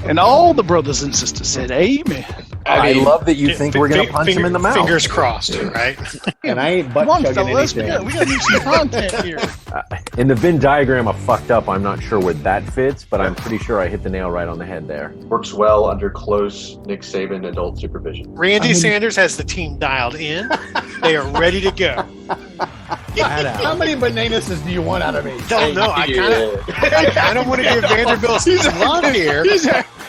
And all the brothers and sisters said, "Amen." I love that you think we're going to punch him in the mouth. Fingers crossed, right? And I ain't butt Come on, chugging fellas, we anything. got to do some content here. In the Venn diagram of fucked up, I'm not sure where that fits, but I'm pretty sure I hit the nail right on the head there. Works well under close Nick Saban adult supervision. Randy Sanders has the team dialed in. They are ready to go. How many bananas do you want out of me? Don't know. I kind of want to give Vanderbilt some love here.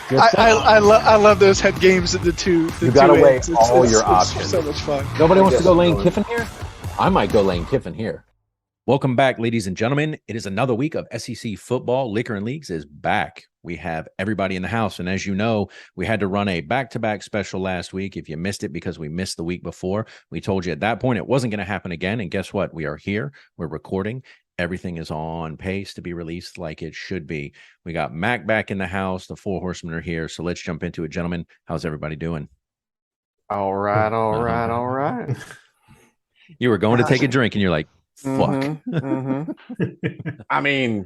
I love those head games at the two. You got to weigh ends. all your It's options. so much fun. Nobody wants to go Lane Kiffin here? I might go Lane Kiffin here. Welcome back, ladies and gentlemen. It is another week of SEC football. Liquor and Leagues is back. We have everybody in the house. And as you know, we had to run a back-to-back special last week. If you missed it because we missed the week before, we told you at that point it wasn't going to happen again. And guess what? We are here. We're recording. Everything is on pace to be released like it should be. We got Mac back in the house. The Four Horsemen are here. So let's jump into it, gentlemen. How's everybody doing? All right. You were going to take a drink and you're like, fuck. I mean,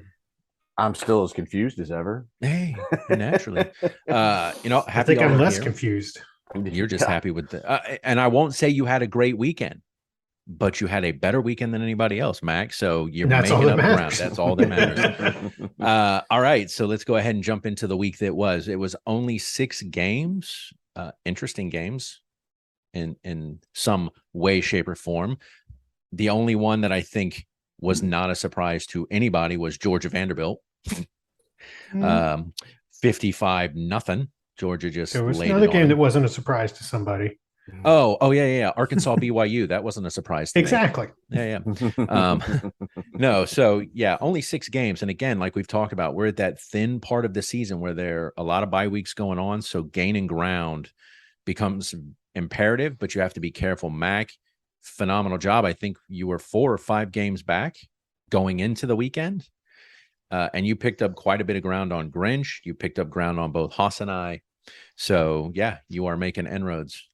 I'm still as confused as ever. Hey, naturally. I Happy think I'm y'all are less here. confused. You're just happy with the and I won't say you had a great weekend, but you had a better weekend than anybody else, Mac. So you're That's all making that up ground. matters. That's all that matters. All right. So let's go ahead and jump into the week that was. It was only 6 games, interesting games in some way, shape, or form. The only one that I think was not a surprise to anybody was Georgia Vanderbilt. 55-0. Georgia just There was laid another it on game them. that wasn't a surprise to somebody. Oh, yeah. Arkansas BYU. That wasn't a surprise to me. Exactly. Yeah. No, so yeah, only 6 games. And again, like we've talked about, we're at that thin part of the season where there are a lot of bye weeks going on. So gaining ground becomes imperative, but you have to be careful. Mac, phenomenal job. I think you were 4 or 5 games back going into the weekend. And you picked up quite a bit of ground on Grinch. You picked up ground on both Haas and I. So yeah, you are making inroads.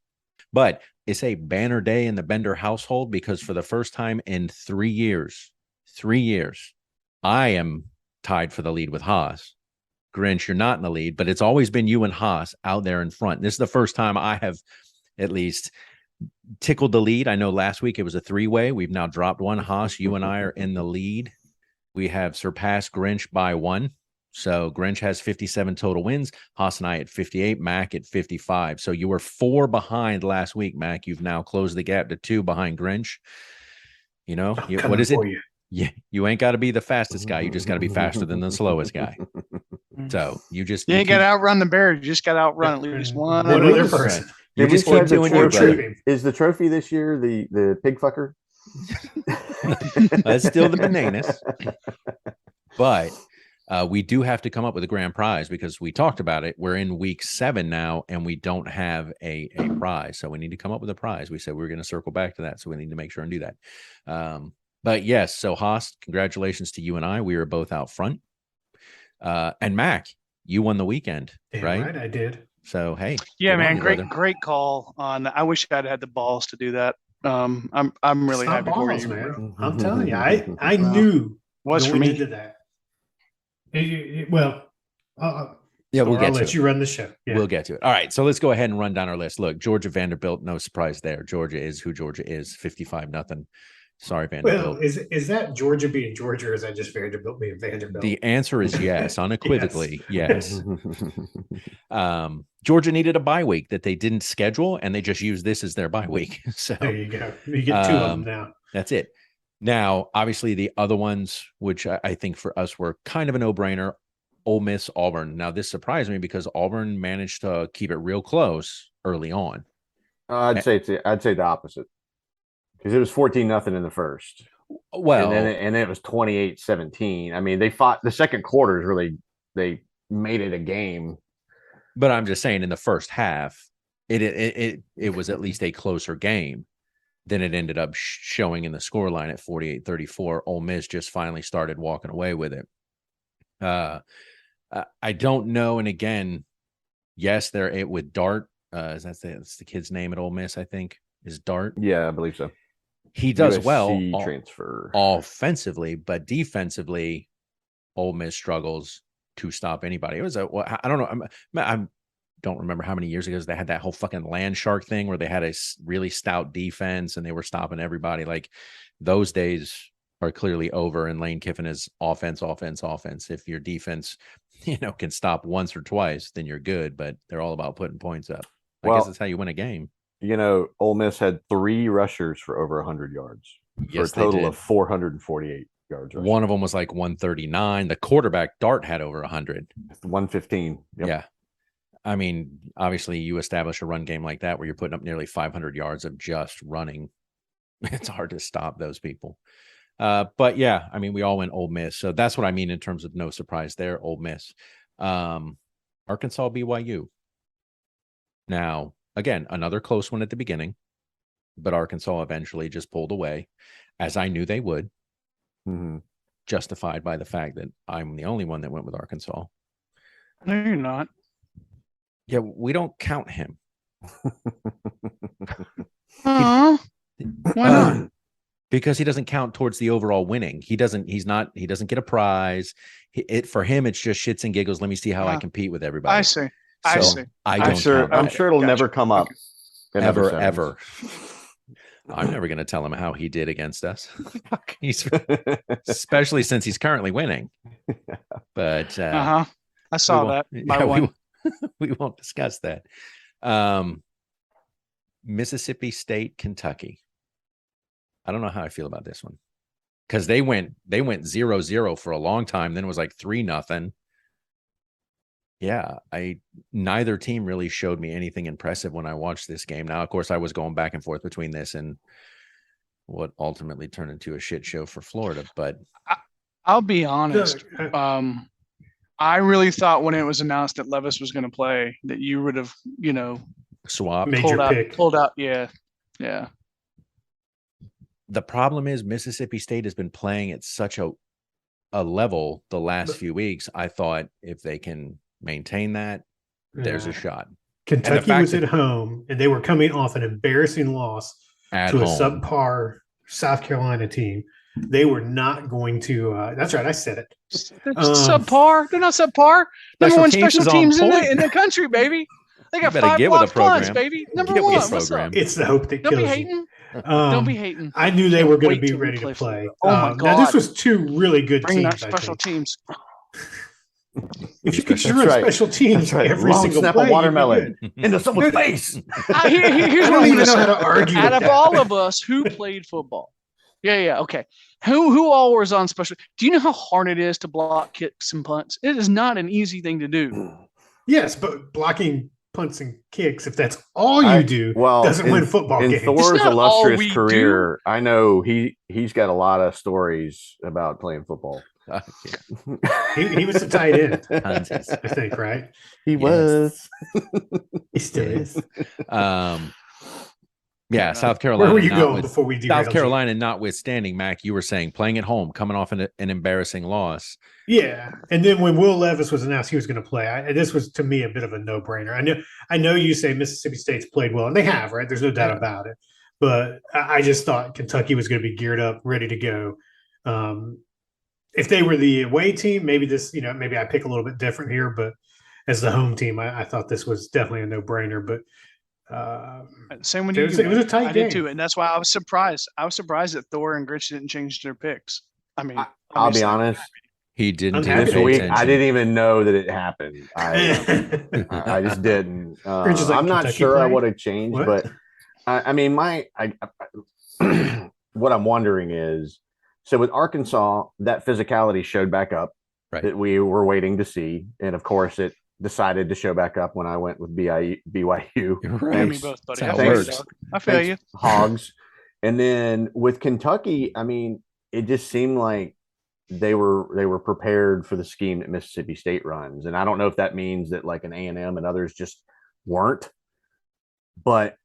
But it's a banner day in the Bender household because for the first time in 3 years, I am tied for the lead with Haas. Grinch, you're not in the lead, but it's always been you and Haas out there in front. This is the first time I have at least tickled the lead. I know last week it was a 3-way. We've now dropped one. Haas, you and I are in the lead. We have surpassed Grinch by 1. So Grinch has 57 total wins. Haas and I at 58. Mac at 55. So you were 4 behind last week, Mac. You've now closed the gap to 2 behind Grinch. What is it? Yeah, you ain't got to be the fastest guy. You just got to be faster than the slowest guy. So you ain't got to outrun the bear. You just got to outrun at least one other person. You Did we just say keep the doing you, trophy- brother. Is the trophy this year the pig fucker? That's still the bananas. But we do have to come up with a grand prize because we talked about it. We're in week 7 now, and we don't have a prize. So we need to come up with a prize. We said we were going to circle back to that. So we need to make sure and do that. But yes, so Haas, congratulations to you and I. We were both out front. And Mac, you won the weekend, Damn right? I did. So, hey. Yeah, good on man, you, great, brother. great call on. I wish I'd had the balls to do that. I'm really It's not happy for balls, you. man. I'm telling you, I knew Was for going me. into that. Yeah, we'll I'll get to let it. you run the show. Yeah. We'll get to it. All right. So let's go ahead and run down our list. Look, Georgia Vanderbilt, no surprise there. Georgia is who Georgia is, 55-0. Sorry, Vanderbilt. Well, is that Georgia being Georgia, or is that just Vanderbilt being Vanderbilt? The answer is yes, unequivocally, yes. Georgia needed a bye week that they didn't schedule, and they just used this as their bye week. So There you go. You get 2 of them now. that's it. Now, obviously, the other ones, which I think for us were kind of a no-brainer, Ole Miss, Auburn. Now, this surprised me because Auburn managed to keep it real close early on. I'd say the opposite because it was 14-0 in the first. Well, and then it was 28-17. I mean, they fought the second quarter is really they made it a game. but I'm just saying in the first half, it was at least a closer game than it ended up showing in the scoreline at 48-34. Ole Miss just finally started walking away with it. I don't know. And again, yes, they're with Dart. That's the kid's name at Ole Miss, I think, is Dart. Yeah, I believe so. He does well transfer offensively, but defensively, Ole Miss struggles. to stop anybody. It was I don't know. I don't remember how many years ago they had that whole fucking land shark thing where they had a really stout defense and they were stopping everybody. Like those days are clearly over, and Lane Kiffin is offense. If your defense, can stop once or twice, then you're good, but they're all about putting points up. I guess that's how you win a game. Ole Miss had 3 rushers for over 100 yards Yes, for a total of 448 yards. Rushing. One of them was like 139. The quarterback Dart had over 100. 115. Yep. Yeah. I mean, obviously you establish a run game like that where you're putting up nearly 500 yards of just running. It's hard to stop those people. But yeah, I mean, we all went Ole Miss. So that's what I mean in terms of no surprise there, Ole Miss. Arkansas, BYU. Now, again, another close one at the beginning, but Arkansas eventually just pulled away, as I knew they would, justified by the fact that I'm the only one that went with Arkansas. No, you're not. Yeah, we don't count him. Why not? Because he doesn't count towards the overall winning. He doesn't get a prize. For him, it's just shits and giggles. Let me see how I compete with everybody. I see. I see. I'm sure it'll never come up. Ever. I'm never going to tell him how he did against us. Especially since he's currently winning. But I saw that. We won't discuss that. Mississippi State, Kentucky. I don't know how I feel about this one, because they went 0-0 for a long time. Then it was like 3-0. Yeah, neither team really showed me anything impressive when I watched this game. Now, of course, I was going back and forth between this and what ultimately turned into a shit show for Florida. But I'll be honest. I really thought when it was announced that Levis was going to play that you would have, swapped, pulled out. Yeah. Yeah. The problem is Mississippi State has been playing at such a level the last few weeks. I thought if they can maintain that, there's a shot. Kentucky was at home, and they were coming off an embarrassing loss to a subpar South Carolina team. They were not going to. That's right, I said it. They're subpar. They're not subpar. Number one special teams in the country, baby. They got 5 blocked punts, baby. Number one. What's up? It's the hope that kills you. Don't be hating. I knew they were going to be ready to play. Oh my God! Now this was 2 really good Bring teams. Back special teams. If you could throw special teams every single snap play, a watermelon into someone's face. Here's I what don't I'm even going to know how say. to argue. Out with of that. all of us, who played football? Yeah, okay. Who all was on special? Do you know how hard it is to block kicks and punts? It is not an easy thing to do. Yes, but blocking punts and kicks, if that's all you do, doesn't win football games. In Thor's illustrious career, I know he's got a lot of stories about playing football. He was the tight end, I think, right? He was. He still is. Yeah, South Carolina. Where were you going before we South Carolina notwithstanding, Mac, you were saying playing at home, coming off an embarrassing loss. Yeah, and then when Will Levis was announced he was going to play, this was to me a bit of a no-brainer. I know you say Mississippi State's played well, and they have, right? There's no doubt about it. But I just thought Kentucky was going to be geared up, ready to go. If they were the away team, maybe maybe I pick a little bit different here. But as the home team, I thought this was definitely a no-brainer. But same when it was a tight game. I did too, and that's why I was surprised. I was surprised that Thor and Gritch didn't change their picks. I mean, I'll be honest. He didn't. This week, I didn't even know that it happened. I just didn't. I'm not sure I would have changed, but I mean, what I'm wondering is, so with Arkansas, that physicality showed back up that we were waiting to see, and of course, it decided to show back up when I went with BYU. Right. Me both, buddy. I feel you. Hogs. And then with Kentucky, I mean, it just seemed like they were prepared for the scheme that Mississippi State runs. And I don't know if that means that like an A&M and others just weren't, but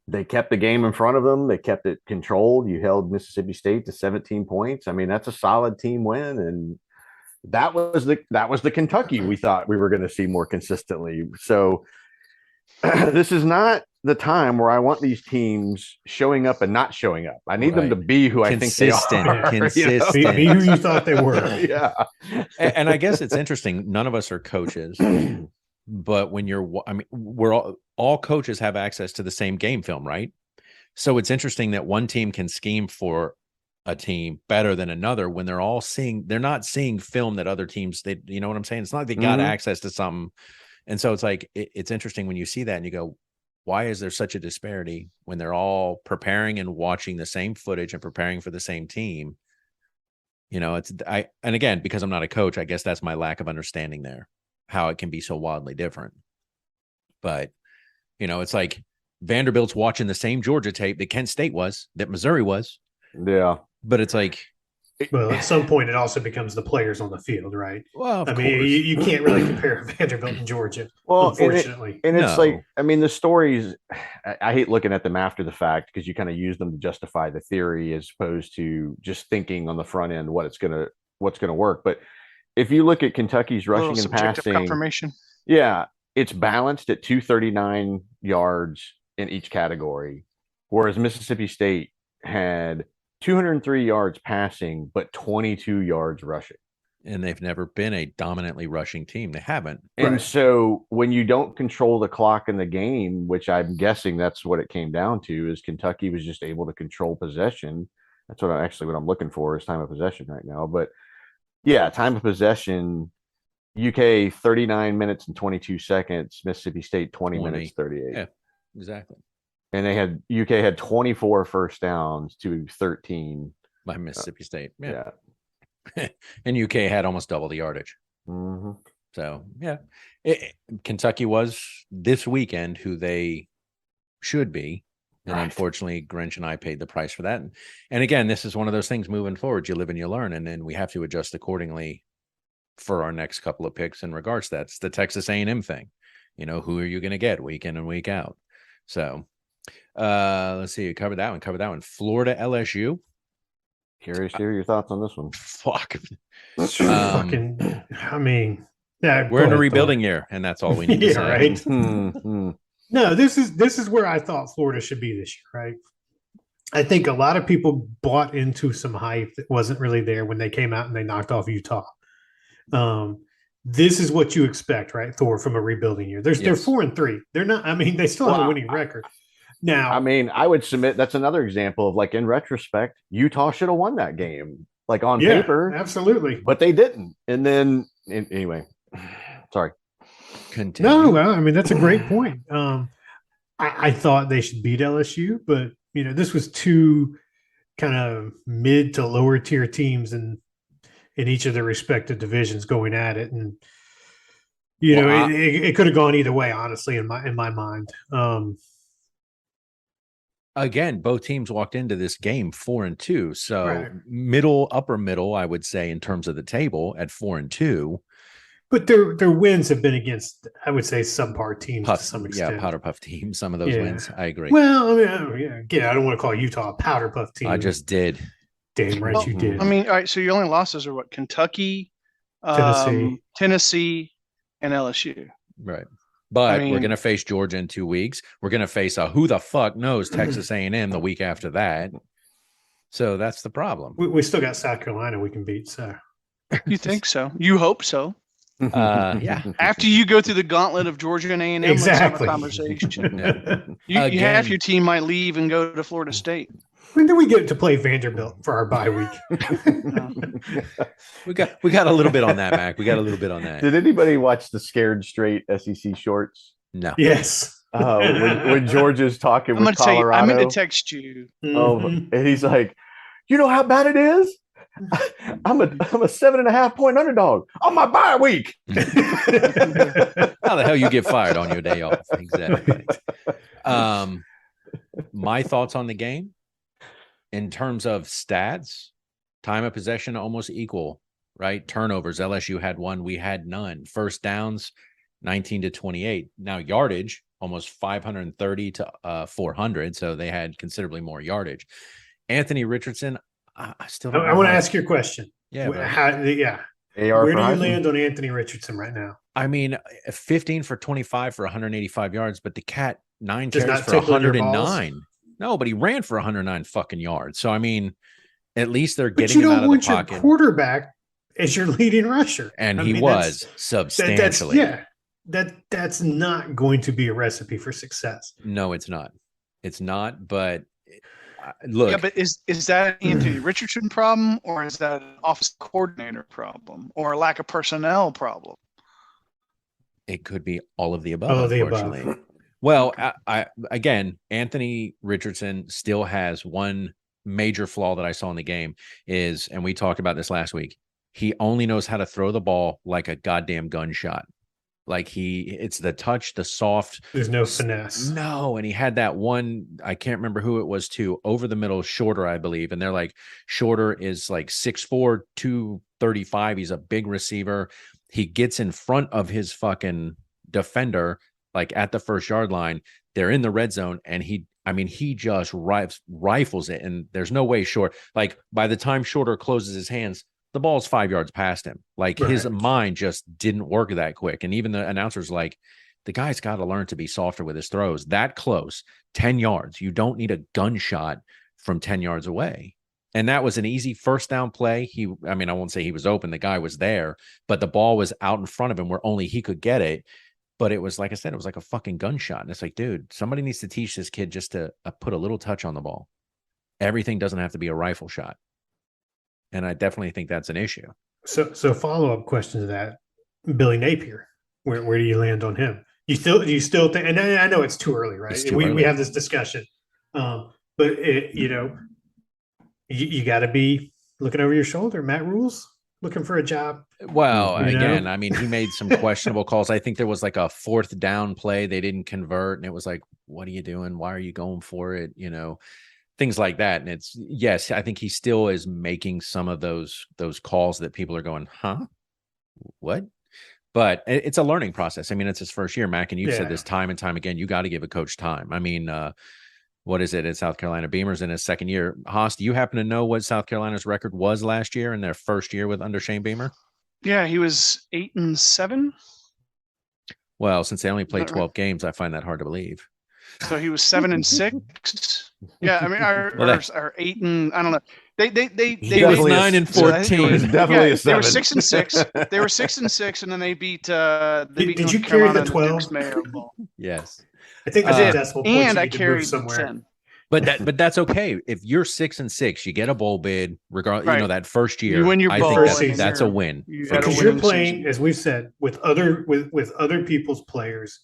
they kept the game in front of them. They kept it controlled. You held Mississippi State to 17 points. I mean, that's a solid team win. And that was the Kentucky we thought we were going to see more consistently. So this is not the time where I want these teams showing up and not showing up. I need them to Right. be who I think they Consistent, are. you know? consistent. Be who you thought they were. Yeah. And I guess it's interesting. None of us are coaches, but when I mean, we're all coaches have access to the same game film, right? So it's interesting that one team can scheme for a team better than another when they're not seeing film that other teams, you know what I'm saying? It's not like they got access to something. And so it's like, it's interesting when you see that and you go, why is there such a disparity when they're all preparing and watching the same footage and preparing for the same team? You know, and again, because I'm not a coach, I guess that's my lack of understanding there, how it can be so wildly different. But, you know, it's like Vanderbilt's watching the same Georgia tape that Kent State was, that Missouri was. Yeah. But it's like, Well, at some point, it also becomes the players on the field, right? well, of I course. mean, you can't really compare Vanderbilt and Georgia, Well, unfortunately. and it's No. like, I mean, the stories, I hate looking at them after the fact because you kind of use them to justify the theory as opposed to just thinking on the front end what's gonna work. But if you look at Kentucky's A little rushing and subjective passing, confirmation. yeah, it's balanced at 239 yards in each category, whereas Mississippi State had 203 yards passing, but 22 yards rushing. And they've never been a dominantly rushing team. They haven't. And Right. so when you don't control the clock in the game, which I'm guessing that's what it came down to, is Kentucky was just able to control possession. That's what I'm looking for is time of possession right now. But yeah, time of possession, UK 39 minutes and 22 seconds, Mississippi State 20 minutes 38. Yeah, exactly. And UK had 24 first downs to 13 By Mississippi State. Yeah. Yeah. And UK had almost double the yardage. Mhm. So, yeah. Kentucky was this weekend who they should be. And Right. unfortunately, Grinch and I paid the price for that. And again, this is one of those things moving forward. You live and you learn, and then we have to adjust accordingly for our next couple of picks in regards to that. It's the Texas A&M thing. You know, who are you going to get week in and week out? So, let's see. You covered that one. Florida, LSU. Curious to hear your thoughts on this one. Fuck. Fucking, I mean, yeah, We're in a rebuilding year, and that's all we need to Yeah, say. right. Hmm. No, this is where I thought Florida should be this year, right? I think a lot of people bought into some hype that wasn't really there when they came out and they knocked off Utah. This is what you expect, right, Thor, from a rebuilding year. They're Yes. 4-3. They're not. I mean, they still have a Well, winning record. Now, I mean, I would submit that's another example of, like, in retrospect, Utah should have won that game, like on yeah, paper, absolutely. but they didn't. And then, anyway, sorry. Continue. No, well, I mean that's a great point. I thought they should beat LSU, but you know this was two kind of mid to lower tier teams in each of their respective divisions going at it, and you Well, know it could have gone either way, honestly, in my mind. Again, both teams walked into this game 4-2. So Right. upper middle, I would say, in terms of the table at 4-2. But their wins have been against, I would say, subpar teams to some extent. Powder puff team. Some of those Yeah. wins, I agree. Well, I mean, again, I don't want to call Utah a powder puff team. I just did. damn right Well, you did. I mean, all right. So your only losses are what? Kentucky, Tennessee. Tennessee, and LSU. Right. But we're mean- going to face Georgia in 2 weeks. We're going to face a who the fuck knows Texas A&M the week after that. So that's the problem. we still got South Carolina we can beat. So You think so? You hope so. Yeah. After you go through the gauntlet of Georgia and A&M, Exactly. let's have a conversation. Yeah. You Again. half your team might leave and go to Florida State. when do we get to play Vanderbilt for our bye week? We got a little bit on that, Mac. We got a little bit on that. Did anybody watch the Scared Straight SEC shorts? No. Yes. When Georgia's talking I'm with gonna tell you. I Colorado, meant to text you. oh, Mhm. and he's like, "You know how bad it is? I'm a 7.5 point underdog on my bye week." How the hell you get fired on your day off? Exactly. My thoughts on the game in terms of stats, time of possession almost equal, right? Turnovers, LSU had 1, we had none. First downs, 19-28. Now yardage, almost 530 to 400. So they had considerably more yardage. Anthony Richardson, I still don't I know want to how- ask you a question. Yeah, bro. Yeah. AR Where for do you Heisman? land on Anthony Richardson right now? I mean, 15 for 25 for 185 yards, but the cat 9 Just carries not for tickling your balls? 109. No, but he ran for 109 fucking yards. So I mean, at least they're But getting you him out don't of the want your pocket, quarterback as your leading rusher. and I he mean, was that's substantially. that's not going to be a recipe for success. No, it's not. It's not. But look, Yeah, but is that an Anthony Richardson problem, or is that an office coordinator problem, or a lack of personnel problem? it could be all of the above. All of the Unfortunately. above. Well, I again, Anthony Richardson still has one major flaw that I saw in the game is, and we talked about this last week, he only knows how to throw the ball like a goddamn gunshot. Like it's the touch, the soft. There's no finesse. No, and he had that one, I can't remember who it was too, over the middle, Shorter, I believe. And they're like, Shorter is like 6'4", 235. He's a big receiver. He gets in front of his fucking defender, like at the 1st-yard line. They're in the red zone, and he just rifles it, and there's no way Short. Like by the time Shorter closes his hands, the ball's 5 yards past him. Like his mind just didn't work that quick. And even the announcer's like, the guy's got to learn to be softer with his throws. That close, 10 yards. You don't need a gunshot from 10 yards away. And that was an easy 1st down play. I won't say he was open. The guy was there, but the ball was out in front of him where only he could get it. But it was, like I said, it was like a fucking gunshot. And it's like, dude, somebody needs to teach this kid just to put a little touch on the ball. Everything doesn't have to be a rifle shot. And I definitely think that's an issue. So follow-up question to that, Billy Napier, where do you land on him? Do you still think, and I know it's too early, right? It's too We early. have this discussion. But you got to be looking over your shoulder. Matt Rule's looking for a job. Well, You know? again, I mean, he made some questionable calls. I think there was like a 4th down play they didn't convert, and it was like, what are you doing? Why are you going for it? Things like that. And it's, yes, I think he still is making some of those calls that people are going, huh? What? But it's a learning process. I mean, it's his 1st year, Mac, and you've said this time and time again. You got to give a coach time. I mean, what is it in South Carolina? Beamer's in his 2nd year. Haas, do you happen to know what South Carolina's record was last year in their 1st year under Shane Beamer? Yeah, he was 8-7. Well, since they only played Is that 12 games, I find that hard to believe. So he was 7-6. Yeah, I mean, our 8 and I don't know. They He was 9-14. He's definitely a 7. They were 6-6. They were 6-6, and then they beat. Did you carry the 12? Dukes Mayo Bowl. Yes. I think that's I a did, decimal point. and you I need to move carried the somewhere. 10. But that's okay. If you're 6-6, you get a bowl bid, regardless. Right. That 1st year, You win your I bowl, think and that's a you're- win. You had a Because you're winning playing, season. as we've said, with other people's players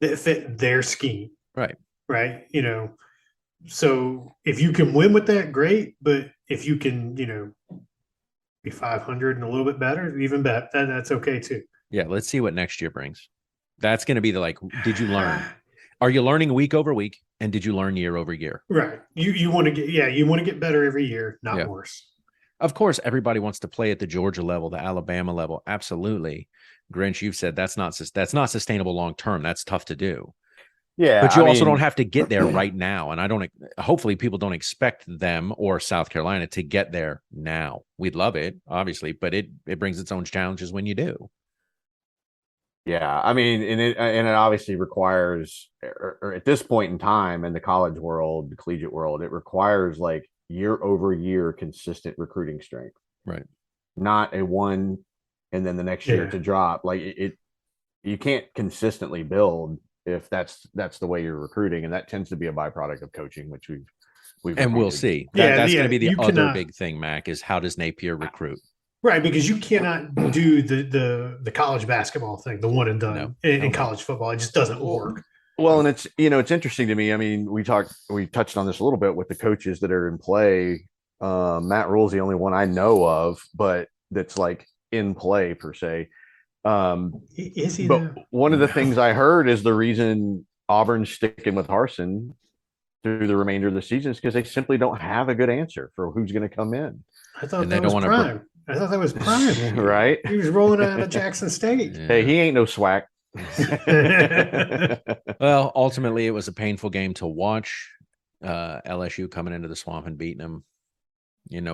that fit their scheme. Right. Right. So if you can win with that, great. But if you can, be 500 and a little bit better, even better, that's okay too. Yeah, let's see what next year brings. That's going to be did you learn? Are you learning week over week? And did you learn year over year? Right. You want to get better every year, not worse. Of course, everybody wants to play at the Georgia level, the Alabama level. Absolutely. Grinch, you've said that's not sustainable long term. That's tough to do. Yeah. But you also don't have to get there right now. And hopefully people don't expect them or South Carolina to get there now. We'd love it, obviously, but it brings its own challenges when you do. Yeah, I mean, and it obviously requires, or at this point in time in the college world, the collegiate world, it requires like year over year consistent recruiting strength, right? Not a one and then the next year to drop. Like you can't consistently build if that's the way you're recruiting, and that tends to be a byproduct of coaching, which we've and we'll see. That's going to be the other big thing, Mac, is how does Napier recruit? Right, because you cannot do the college basketball thing, the one and done in college football. It just doesn't work. Well, and it's interesting to me. I mean, we touched on this a little bit with the coaches that are in play. Matt Rule's the only one I know of, but that's like in play per se. Is he? But one of the things I heard is the reason Auburn's sticking with Harsin through the remainder of the season is because they simply don't have a good answer for who's going to come in. I thought that was Prime. I thought that was Prime. Right? He was rolling out of Jackson State. Yeah. Hey, he ain't no swag. Well, ultimately, it was a painful game to watch. LSU coming into the Swamp and beating them,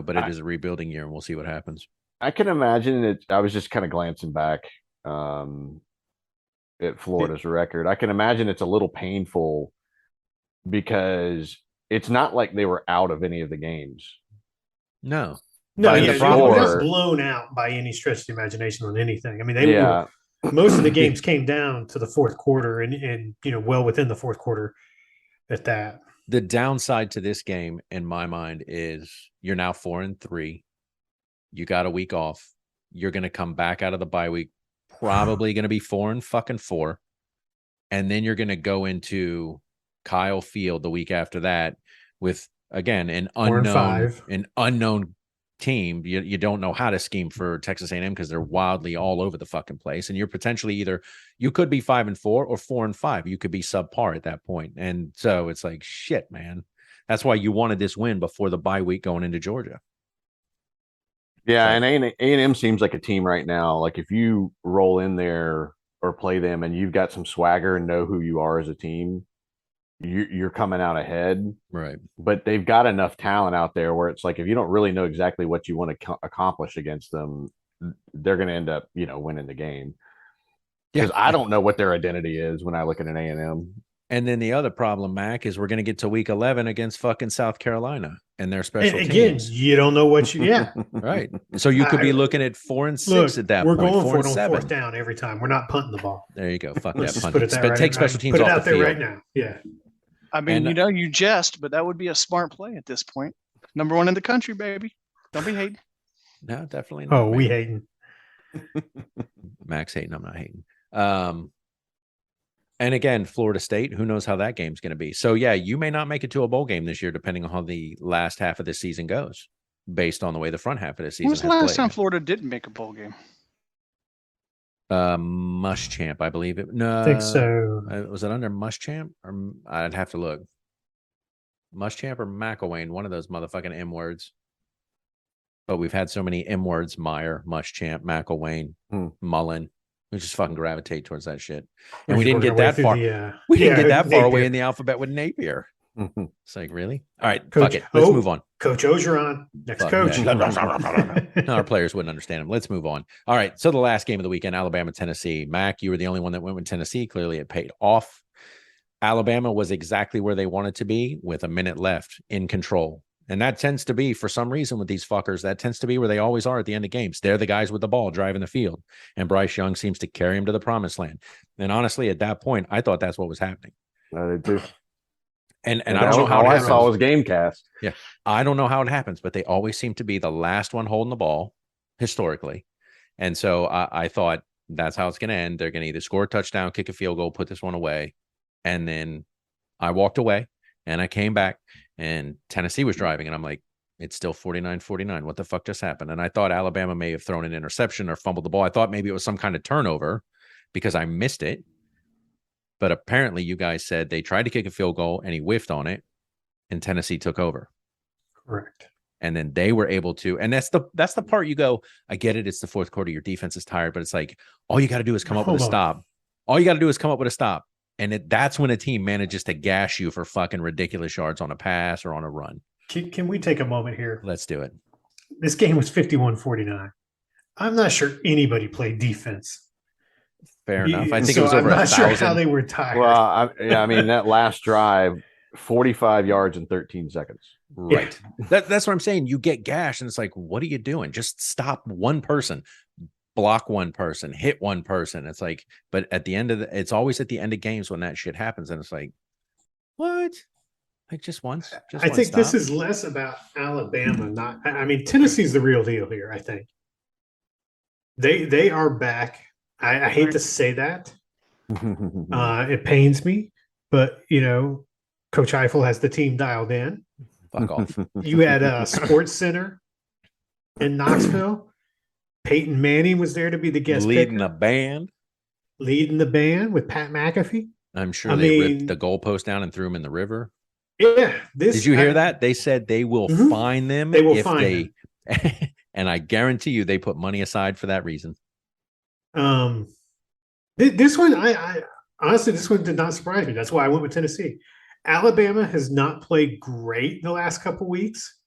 but it is a rebuilding year, and we'll see what happens. I can imagine it. I was just kind of glancing back at Florida's record. I can imagine it's a little painful because it's not like they were out of any of the games. No. No, By yeah, the they were not score. blown out by any stretch of the imagination on anything. I mean, they Yeah. were most of the games came down to the fourth quarter and well within the fourth quarter at that. The downside to this game, in my mind, is you're now 4-3. You got a week off. You're going to come back out of the bye week, probably going to be 4-4, and then you're going to go into Kyle Field the week after that with again an 4-5. unknown team. You don't know how to scheme for Texas A&M because they're wildly all over the fucking place, and you're potentially either you could be 5-4 or 4-5. You could be subpar at that point, and so it's like shit, man. That's why you wanted this win before the bye week going into Georgia. Yeah, So- and A&M seems like a team right now. Like if you roll in there or play them and you've got some swagger and know who you are as a team, you're coming out ahead. Right. But they've got enough talent out there where it's like if you don't really know exactly what you want to accomplish against them, they're going to end up, winning the game. Because I don't know what their identity is when I look at an A&M. And then the other problem, Mac, is we're going to get to week 11 against fucking South Carolina and their special And again, teams. you don't know what you. Yeah, Right. So you could be looking at 4-6 look, at that we're point. going for it 4-7. on fourth down every time. We're not punting the ball. There you go. Fuck Let's that just punt. put it that But right. take special teams put it off out the there field. right now. Yeah. I mean, And- you jest, but that would be a smart play at this point. Number one in the country, baby. Don't be hating. No, definitely not. Oh, we man. hating. Max hating. I'm not hating. And again, Florida State, who knows how that game's going to be. So, yeah, you may not make it to a bowl game this year, depending on how the last half of the season goes, based on the way the front half of the season When was the has last played. time Florida didn't make a bowl game? Muschamp, I believe it. No, I think so. Was it under Muschamp? Or I'd have to look. Muschamp or McElwain, one of those motherfucking M words. But we've had so many M words: Meyer, Muschamp, McElwain, Mullen. We just fucking gravitate towards that shit. And we didn't get that far. We didn't get that far away in the alphabet with Napier. It's like, really? All right, Coach, fuck it. Let's move on. Coach Ogeron, next Fuck coach. No, our players wouldn't understand him. Let's move on. All right. So the last game of the weekend, Alabama, Tennessee. Mac, you were the only one that went with Tennessee. Clearly it paid off. Alabama was exactly where they wanted to be with a minute left in control. And that tends to be, for some reason with these fuckers, that tends to be where they always are at the end of games. They're the guys with the ball driving the field. And Bryce Young seems to carry him to the promised land. And honestly, at that point, I thought that's what was happening. I did too. And I That's don't know how all it I happens. saw was GameCast. I don't know how it happens, but they always seem to be the last one holding the ball historically. And so I thought that's how it's going to end. They're going to either score a touchdown, kick a field goal, put this one away. And then I walked away and I came back and Tennessee was driving. And I'm like, it's still 49-49. What the fuck just happened? And I thought Alabama may have thrown an interception or fumbled the ball. I thought maybe it was some kind of turnover because I missed it. But apparently you guys said they tried to kick a field goal and he whiffed on it and Tennessee took over. Correct. And then they were able to, and that's the part you go, I get it. It's the fourth quarter. Your defense is tired, but it's like, all you got to do is come up with a stop. All you got to do is come up with a stop. And that's when a team manages to gash you for fucking ridiculous yards on a pass or on a run. Can we take a moment here? Let's do it. This game was 51-49. I'm not sure anybody played defense. Fair enough. I think So it was over I'm not sure 1,000. how they were tired. Well, I mean, that last drive, 45 yards in 13 seconds. Right. That's what I'm saying. You get gashed and it's like, what are you doing? Just stop one person, block one person, hit one person. It's like, but at the end of it's always at the end of games when that shit happens. And it's like, what? Like just once. Just I one think this stop? is less about Alabama. I mean, Tennessee's the real deal here, I think. They are back. I hate to say that. It pains me, but Coach Heifel has the team dialed in. Fuck off. You had a Sports Center in Knoxville. Peyton Manning was there to be the guest Leading picker, a band. leading the band with Pat McAfee. I'm sure I they mean- ripped the goalpost down and threw him in the river. Yeah, Did you hear that? They said they will Mhm. fine them They will if fine they and I guarantee you they put money aside for that reason. This one, I honestly, this one did not surprise me. That's why I went with Tennessee. Alabama has not played great the last couple weeks.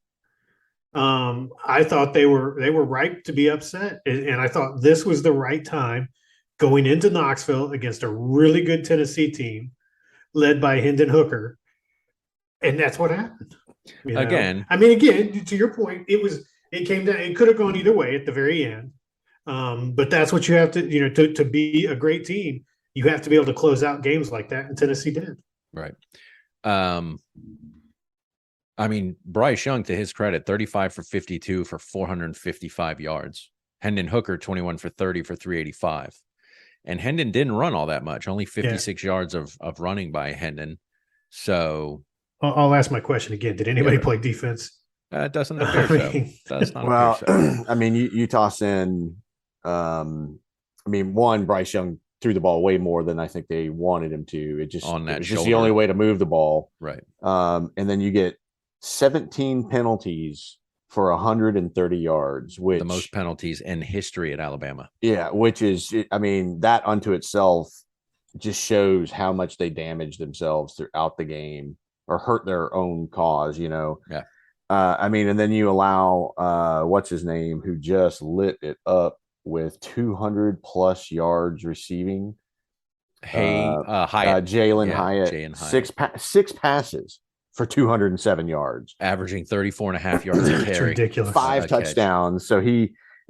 I thought they were ripe to be upset, and I thought this was the right time going into Knoxville against a really good Tennessee team led by Hendon Hooker, and that's what happened. You know? Again, I mean, again, to your point, it came down. It could have gone either way at the very end, but that's what you have to to be a great team. You have to be able to close out games like that, and Tennessee did. right. I mean, Bryce Young, to his credit, 35 for 52 for 455 yards. Hendon Hooker, 21 for 30 for 385. And Hendon didn't run all that much, only 56 yards of running by Hendon. So I'll ask my question again. Did anybody play defense? it doesn't appear so. Does not Well, appear so. I mean, you toss in, one, Bryce Young threw the ball way more than I think they wanted him to. It was just the only way to move the ball. Right. And then you get 17 penalties for 130 yards, which the most penalties in history at Alabama. Yeah, which is, I mean, that unto itself just shows how much they damage themselves throughout the game or hurt their own cause, Yeah. And then you allow what's his name, who just lit it up with 200 plus yards receiving. Hyatt. Jalen Hyatt. Six passes for 207 yards, averaging 34.5 yards a carry. Ridiculous. 5 touchdowns. So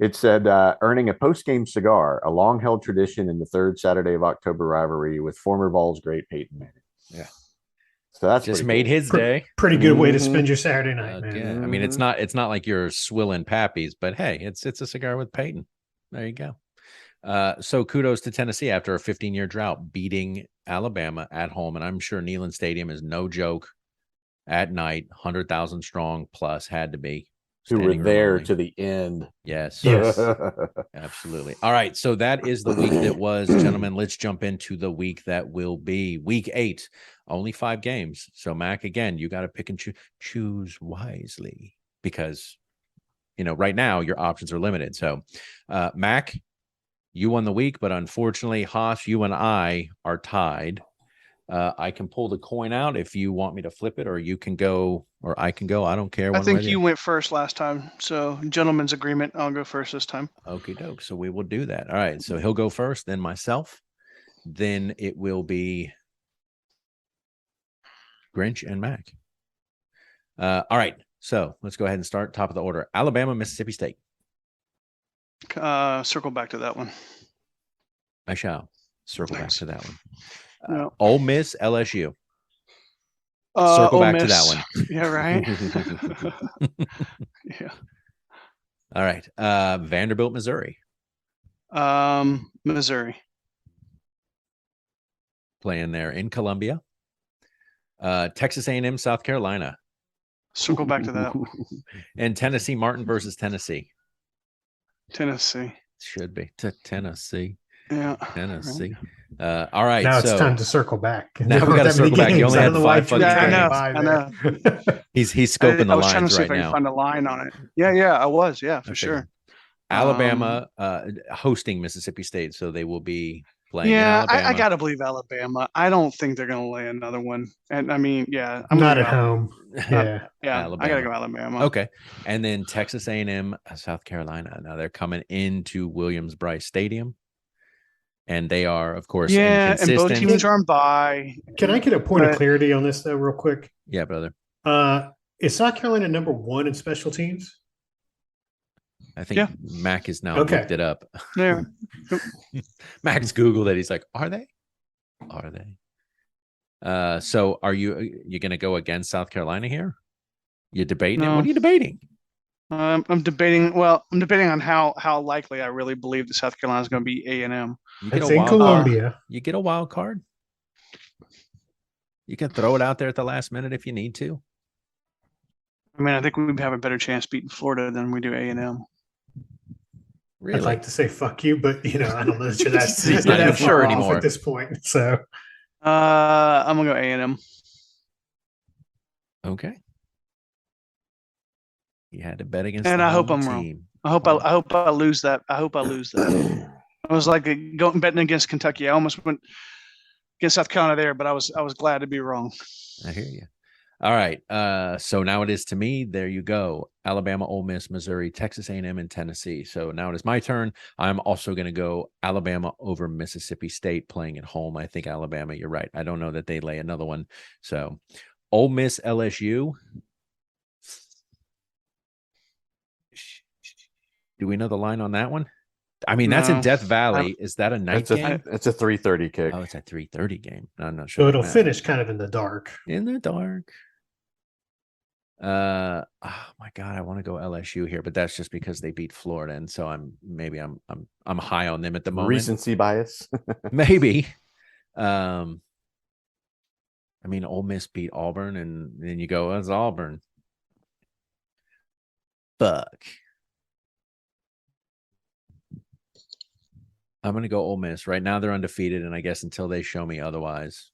it said earning a post-game cigar, a long-held tradition in the third Saturday of October rivalry with former Vols great Peyton Manning. Yeah. So that's just made his day. Pretty good way to spend your Saturday night, man. Yeah. I mean, it's not like you're swilling pappies, but hey, it's a cigar with Peyton. There you go. So kudos to Tennessee after a 15-year drought, beating Alabama at home. And I'm sure Neyland Stadium is no joke at night, 100,000 strong plus had to be. Who were there to the end. Yes. Absolutely. All right. So that is the week that was, gentlemen. Let's jump into the week that will be week 8. Only 5 games. So Mac, again, you got to pick and choose wisely because, right now your options are limited. So Mac, you won the week, but unfortunately, Haas, you and I are tied. I can pull the coin out if you want me to flip it, or you can go, or I can go. I don't care. I think you went first last time. So gentleman's agreement. I'll go first this time. Okie doke. So we will do that. All right. So he'll go first, then myself. Then it will be Grinch and Mac. All right. So let's go ahead and start top of the order. Alabama, Mississippi State. Circle back to that one. I shall circle back to that one. No. Ole Miss, LSU. Circle back to that one. Yeah, right. Yeah. All right. Vanderbilt, Missouri. Missouri. Playing there in Columbia. Texas A&M, South Carolina. Circle back to that. And Tennessee, Martin versus Tennessee. Tennessee. Should be Tennessee. Yeah. Tennessee. All right. Now it's time to circle back. Now we got to circle back. You only had 5 fucking games. I know. He's scoping the lines right now. I was trying to see if I can find a line on it. Yeah, I was. Yeah, for sure. Alabama hosting Mississippi State, so they will be playing. Yeah, I gotta believe Alabama. I don't think they're gonna lay another one. And I mean, yeah, I'm not at home. Yeah, Alabama. I gotta go Alabama. Okay, and then Texas A&M, South Carolina. Now they're coming into Williams-Brice Stadium. And they are, of course, inconsistent. And both teams are on bye. Can I get a point of clarity on this, though, real quick? Yeah, brother. Is South Carolina number 1 in special teams? I think Mac is now looked it up. Yeah. Mac's Googled it. He's like, are they? Are they? So are you going to go against South Carolina here? You're debating it? What are you debating? I'm debating on how likely I really believe that South Carolina is going to be A&M. It's in Columbia. You get a wild card. You can throw it out there at the last minute if you need to. I mean, I think we have a better chance beating Florida than we do A&M. Really? I'd like to say fuck you, but I don't know that you're He's not even sure anymore at this point. So I'm gonna go A&M. Okay. You had to bet against. And I hope I'm wrong. I hope I lose that. I was like betting against Kentucky. I almost went against South Carolina there, but I was glad to be wrong. I hear you. All right. So now it is to me. There you go. Alabama, Ole Miss, Missouri, Texas A&M, and Tennessee. So now it is my turn. I'm also going to go Alabama over Mississippi State playing at home. I think Alabama, you're right. I don't know that they lay another one. So Ole Miss, LSU. Do we know the line on that one? I mean, that's in No. Death Valley. Is that a night game? It's a 3:30 kick. Oh, it's a 3:30 game. I'm not sure. So it'll Matt. finish kind of in the dark. In the dark. Oh my God, I want to go LSU here, but that's just because they beat Florida, and so I'm high on them at the moment. Recency bias. Maybe. I mean, Ole Miss beat Auburn, and then you go, it's Auburn. Fuck. I'm gonna go Ole Miss. Right now they're undefeated, and I guess until they show me otherwise,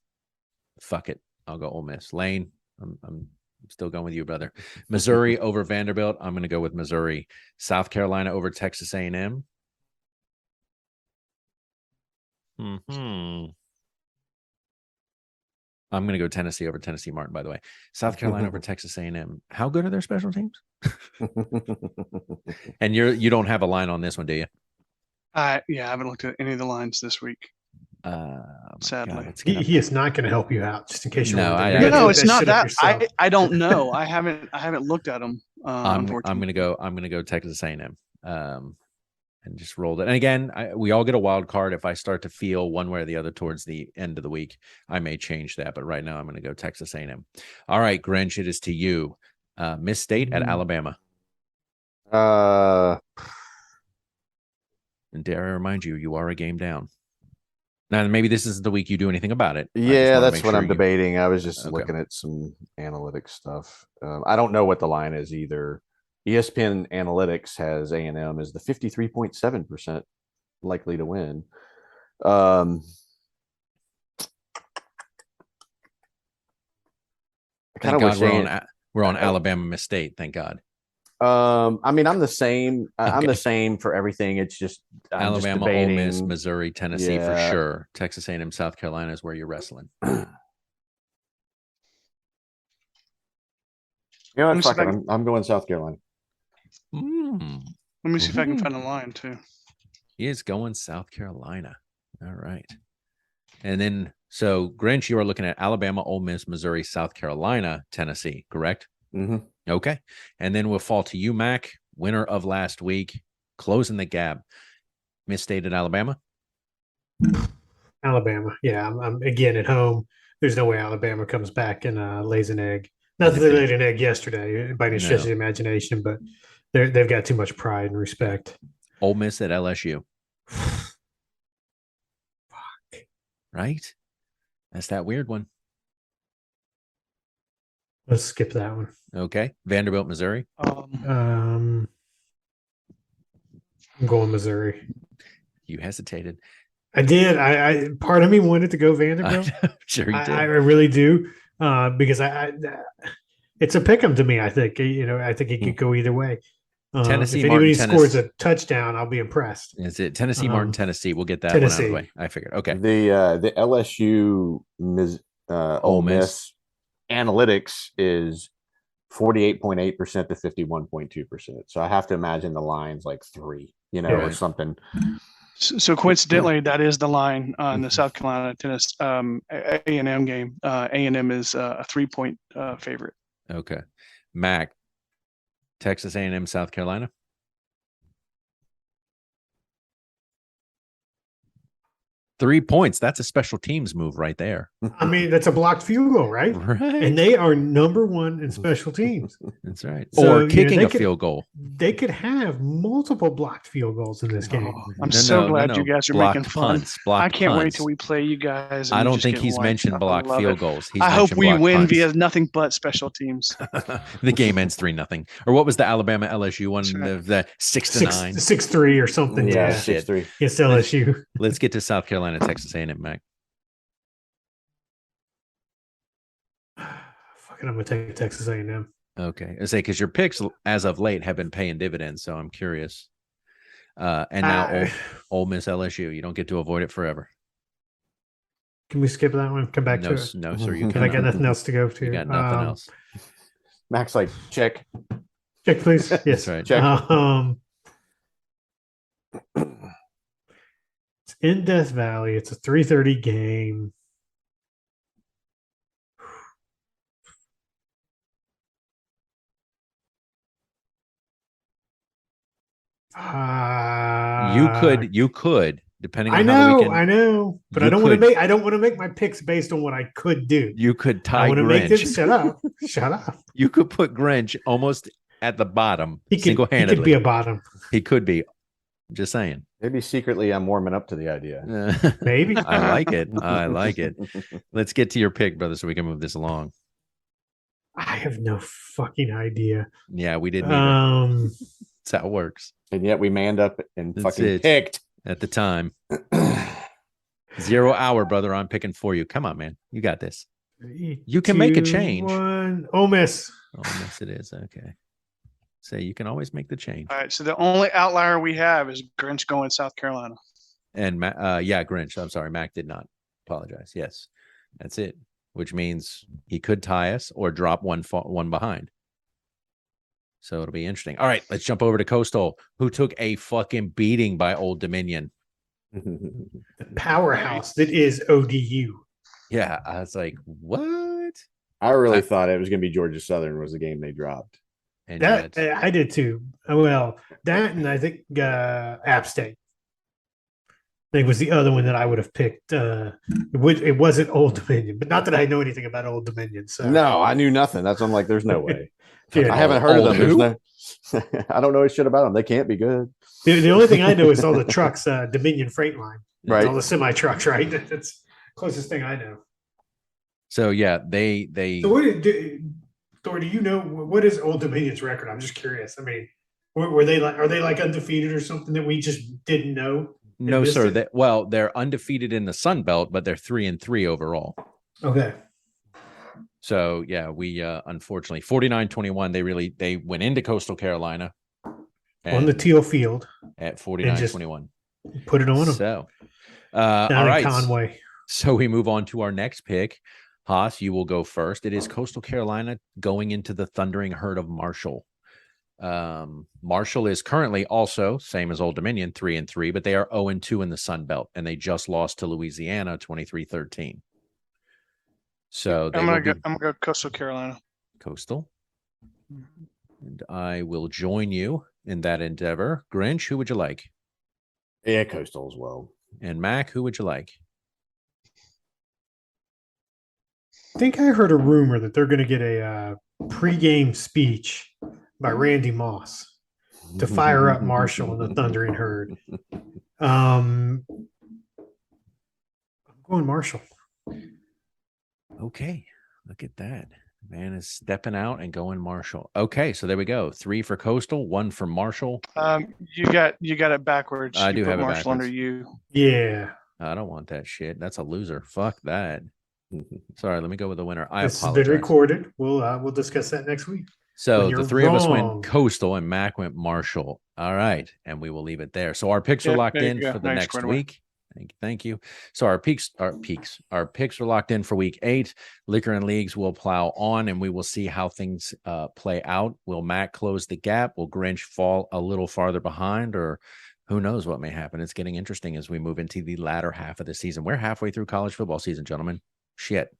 fuck it. I'll go Ole Miss. Lane, I'm still going with you, brother. Missouri over Vanderbilt. I'm gonna go with Missouri. South Carolina over Texas A&M. I'm gonna go Tennessee over Tennessee Martin, by the way. South Carolina over Texas A&M. How good are their special teams? And you don't have a line on this one, do you? I haven't looked at any of the lines this week. Sadly. God, it's He, gonna- he is not going to help you out, just in case you No, want I- to. I- No, it's not shit up that. yourself. I don't know. I haven't looked at them. I'm Unfortunately. gonna go Texas A&M, and just rolled it. And again, we all get a wild card. If I start to feel one way or the other towards the end of the week, I may change that. But right now, I'm gonna go Texas A&M. All right, Grinch, it is to you. Miss State at Alabama. And dare I remind you, you are a game down. Now, maybe this isn't the week you do anything about it. I just Yeah, wanna that's make what sure I'm you- debating. I was just Okay. looking at some analytics stuff. I don't know what the line is either. ESPN Analytics has A&M as the 53.7% likely to win. I kind Thank of God wish we're on Alabama Miss State. Thank God. I mean, I'm the same. I'm Okay. the same for everything. It's just I'm just Alabama, Ole Miss, debating. Missouri, Tennessee for Yeah. sure. Texas A&M, South Carolina is where you're wrestling. You know Let me what? see Fuck if it. I can- I'm going South Carolina. Let me see if I can find a line too. He is going South Carolina. All right. And then, so Grinch, you are looking at Alabama, Ole Miss, Missouri, South Carolina, Tennessee, correct? Mm-hmm. Okay. And then we'll fall to you, Mac, winner of last week, closing the gap. Miss State at Alabama. Alabama. Yeah, I'm again at home. There's no way Alabama comes back and lays an egg. Not that they laid an egg yesterday by any stretch of the imagination, but they've got too much pride and respect. Ole Miss at LSU. Right? That's that weird one. Let's skip that one. Okay. Vanderbilt, Missouri. I'm going Missouri. You hesitated. I did. I part of me wanted to go Vanderbilt. Sure you did. I really do, because I it's a pick 'em to me. I think I think it could go either way. Tennessee, if anybody Martin, scores a touchdown, I'll be impressed. Is it Tennessee, Martin, Tennessee? We'll get that Tennessee. one out of the way. I figured. Okay. The LSU Ole Miss analytics is 48.8% to 51.2%. So I have to imagine the line's like 3, or Right. something. So coincidentally, that is the line in the South Carolina tennis A&M game. A&M is a 3-point favorite. Okay. Mac, Texas A&M, South Carolina. Three points. That's a special teams move right there. I mean, that's a blocked field goal, right? Right. And they are number 1 in special teams. That's right. So, Or kicking they a could- field goal. They could have multiple blocked field goals in this game. Oh, I'm so glad you guys are Blocked making fun. punts, blocked I can't wait punts. till we play you guys. and I you don't just think get he's wiped. mentioned I blocked love field it. goals. He's I hope mentioned we blocked win punts. via nothing but special teams. The game ends 3-0. Or what was the Alabama LSU one? That's right. The 6-9. 6-3 or something. Yeah, Yeah, shit. 6-3. against LSU. Let's get to South Carolina, Texas A&M, Mac. Fucking, I'm gonna take Texas A&M. Okay. I say because your picks as of late have been paying dividends, so I'm curious. And now Ole Miss LSU. You don't get to avoid it forever. Can we skip that one? Come back No, to s- it. no, sir. You Because I got cannot. nothing else to go to. You got nothing else. Max, like, check. Check, please. Yes. That's right. Check. It's in Death Valley. It's a 3:30 game. You could, depending I on how the know, weekend. I know, but you I don't want to could- make. I don't want to make my picks based on what I could do. You could I tie want to make them. Grinch. Shut up! Shut up! You could put Grinch almost at the bottom, He could single-handedly. be a bottom, He could be. Just saying. Maybe secretly I'm warming up to the idea. maybe. I like it. I like it. Let's get to your pick, brother, so we can move this along. I have no fucking idea. Yeah, we didn't. Either. That's how it works And yet we manned up and That's fucking it. picked. at the time. 0 hour, brother. I'm picking for you. Come on, man. You got this. You can make a change. 1. Ole Miss. Oh, yes, it is. Okay. Say you can always make the change. All right. So the only outlier we have is Grinch going South Carolina. And yeah, Grinch. I'm sorry, Mac did not apologize. Yes, that's it. Which means he could tie us or drop one behind. So it'll be interesting. All right, let's jump over to Coastal, who took a fucking beating by Old Dominion. The powerhouse that is ODU. Yeah, I was like, what? I really thought it was going to be Georgia Southern was the game they dropped. And That yet, I did too. Well, that and I think App State. I think was the other one that I would have picked. It wasn't Old Dominion, but not that I know anything about Old Dominion. So No, I knew nothing. That's why I'm like, there's no way. Yeah. I haven't heard of Old them. There's who? no. I don't know shit about them. They can't be good, The only thing I know is all the trucks, Dominion Freight Line, right? all the semi trucks. Right, that's the closest thing I know. so yeah, they So what Thor? Do you know what is Old Dominion's record? I'm just curious. I mean, were they like? Are they like undefeated or something that we just didn't know? no, missed sir. it? They're undefeated in the Sun Belt, but they're 3-3 overall. Okay. So yeah, we unfortunately 49-21. They went into Coastal Carolina On the teal field, at 49-21. put it on them. So Down all in right. Conway. So we move on to our next pick. Haas, you will go first. It is Coastal Carolina going into the Thundering Herd of Marshall. Marshall is currently also same as Old Dominion, 3-3, but they are 0-2 in the Sun Belt, and they just lost to Louisiana 23-13. So I'm they gonna go Coastal Carolina. Coastal. And I will join you in that endeavor. Grinch, who would you like? Yeah, Coastal as well. And Mac, who would you like? I think I heard a rumor that they're going to get a pregame speech by Randy Moss to fire up Marshall and the Thundering Herd. I'm going Marshall. Okay, look at that. Man is stepping out and going Marshall. Okay, so there we go. 3 for Coastal, 1 for Marshall. You got it backwards. I You do put have it Marshall under backwards. you. Yeah. I don't want that shit. That's a loser. Fuck that. Sorry, let me go with the winner. I It's been apologize. recorded. We'll discuss that next week. So when the you're 3 of us wrong. went Coastal and Mac went Marshall. All right, and we will leave it there. So our picks are Yeah, locked there you in go. for the Nice next squared away. week. Thank you. So our picks are locked in for week 8. Liquor and Leagues will plow on, and we will see how things play out. Will Mac close the gap? Will Grinch fall a little farther behind, or who knows what may happen? It's getting interesting as we move into the latter half of the season. We're halfway through college football season, gentlemen. Shit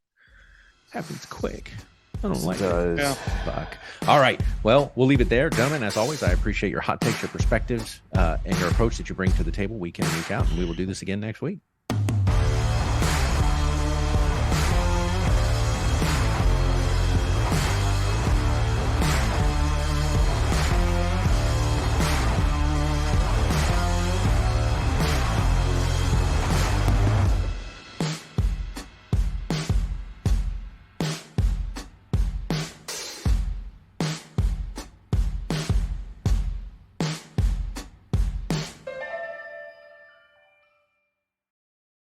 happens quick. I don't like it. Does. Yeah. Fuck. All right. Well, we'll leave it there, gentlemen. As always, I appreciate your hot takes, your perspectives, and your approach that you bring to the table week in and week out. And we will do this again next week.